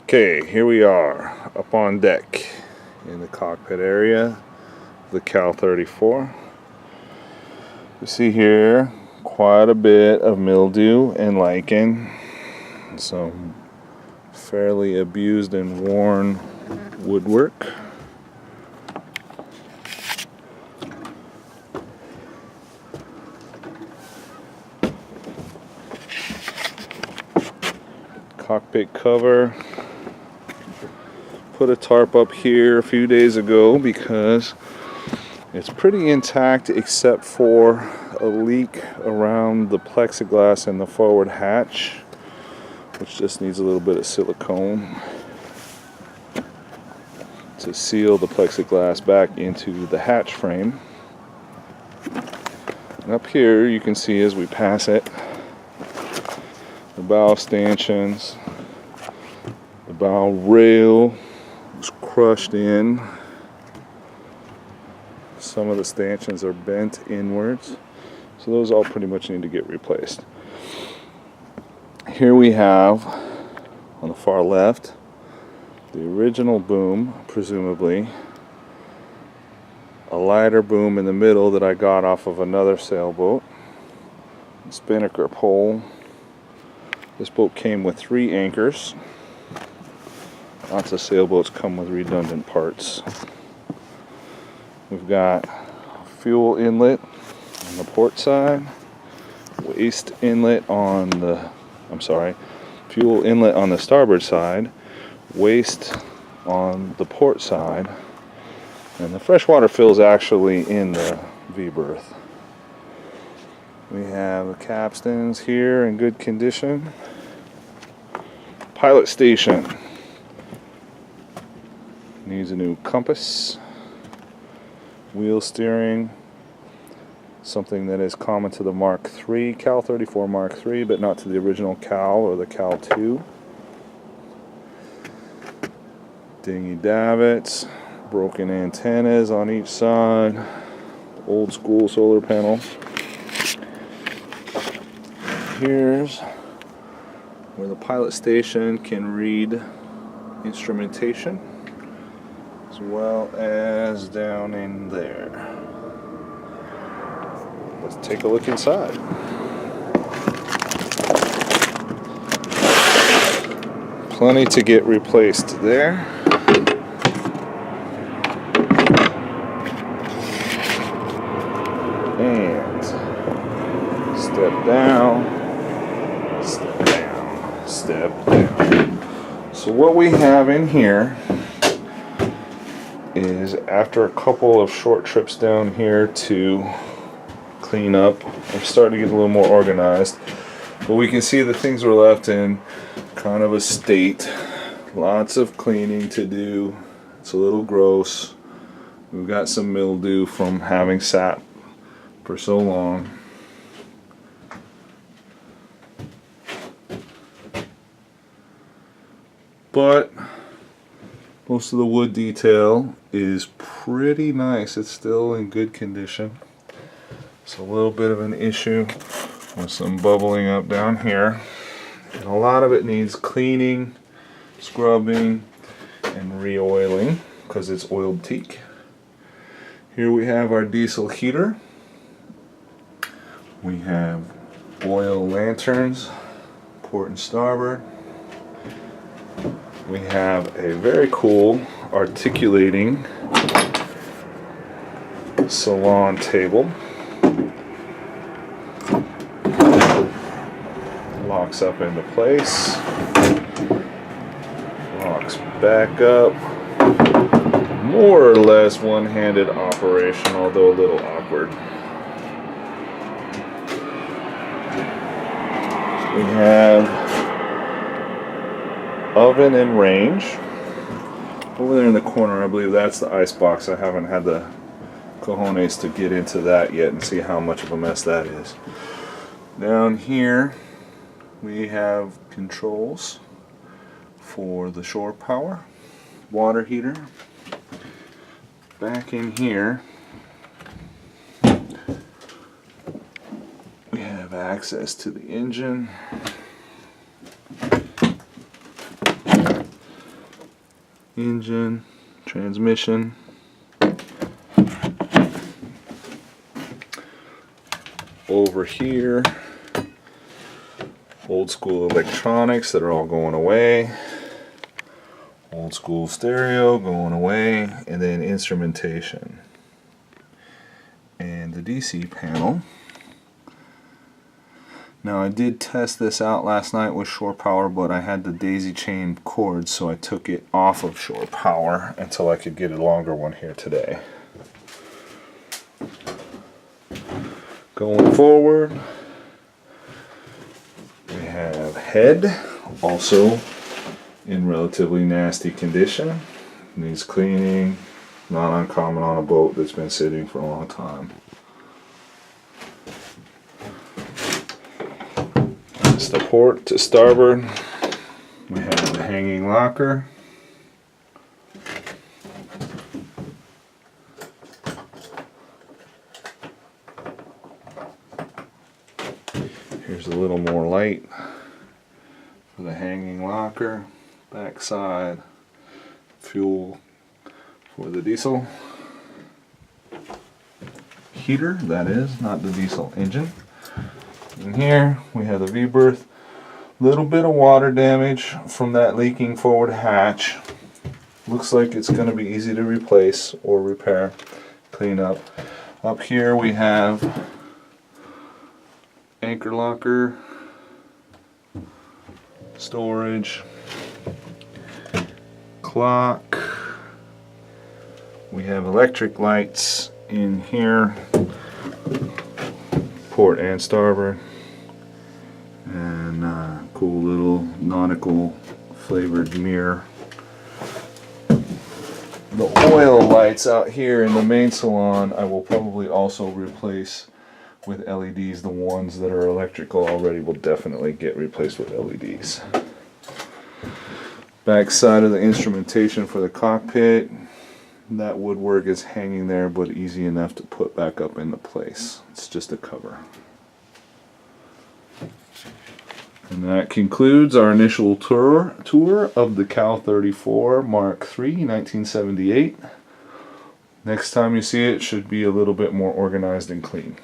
Okay, here we are up on deck in the cockpit area of the Cal 34. You see here quite a bit of mildew and lichen, some fairly abused and worn woodwork. Cockpit cover. Put a tarp up here a few days ago because it's pretty intact except for a leak around the plexiglass in the forward hatch, which just needs a little bit of silicone to seal the plexiglass back into the hatch frame. And up here you can see as we pass it, the bow stanchions, the bow rail was crushed in. Some of the stanchions are bent inwards, so those all pretty much need to get replaced. Here we have, on the far left, the original boom, presumably. A lighter boom in the middle that I got off of another sailboat. Spinnaker pole. This boat came with 3 anchors. Lots of sailboats come with redundant parts. We've got fuel inlet on the port side, waste inlet on the, fuel inlet on the starboard side, waste on the port side, and the freshwater fill is actually in the V-berth. We have the capstans here in good condition. Pilot station needs a new compass, wheel steering, something that is common to the Mark III, Cal 34 Mark III, but not to the original Cal or the Cal 2. Dinghy davits, broken antennas on each side, old school solar panel. Here's where the pilot station can read instrumentation, as well as down in there. Let's take a look inside. Plenty to get replaced there. And step down. Step down, step down. So what we have in here is, after a couple of short trips down here to clean up, I'm starting to get a little more organized, but we can see that things were left in kind of a state. Lots of cleaning to do. It's a little gross. We've got some mildew from having sat for so long. But most of the wood detail is pretty nice. It's still in good condition. It's a little bit of an issue with some bubbling up down here. And a lot of it needs cleaning, scrubbing, and re-oiling because it's oiled teak. Here we have our diesel heater. We have oil lanterns, port and starboard. We have a very cool articulating salon table. Locks up into place. Locks back up. More or less one-handed operation, although a little awkward. We have oven and range. Over there in the corner, I believe that's the ice box. I haven't had the cojones to get into that yet and see how much of a mess that is. Down here we have controls for the shore power, water heater. Back in here we have access to the engine. engine, transmission. Over here, old school electronics that are all going away. Old school stereo going away, and then instrumentation. And the DC panel. Now I did test this out last night with Shore Power, but I had the daisy chain cord, so I took it off of Shore Power until I could get a longer one here today. Going forward, we have head, also in relatively nasty condition. Needs cleaning, not uncommon on a boat that's been sitting for a long time. That's the port to starboard. We have the hanging locker. Here's a little more light for the hanging locker. Backside, fuel for the diesel heater, that is, not the diesel engine. In here we have the V-berth. Little bit of water damage from that leaking forward hatch. Looks like it's going to be easy to replace or repair, clean up. Up here we have anchor locker, storage, clock. We have electric lights in here, port and starboard, and cool little nautical flavored mirror. The oil lights out here in the main salon I will probably also replace with LEDs. The ones that are electrical already will definitely get replaced with LEDs. Back side of the instrumentation for the cockpit. That woodwork is hanging there, but easy enough to put back up into place. It's just a cover. And that concludes our initial tour of the Cal 34 Mark III 1978. Next time you see it, it should be a little bit more organized and clean.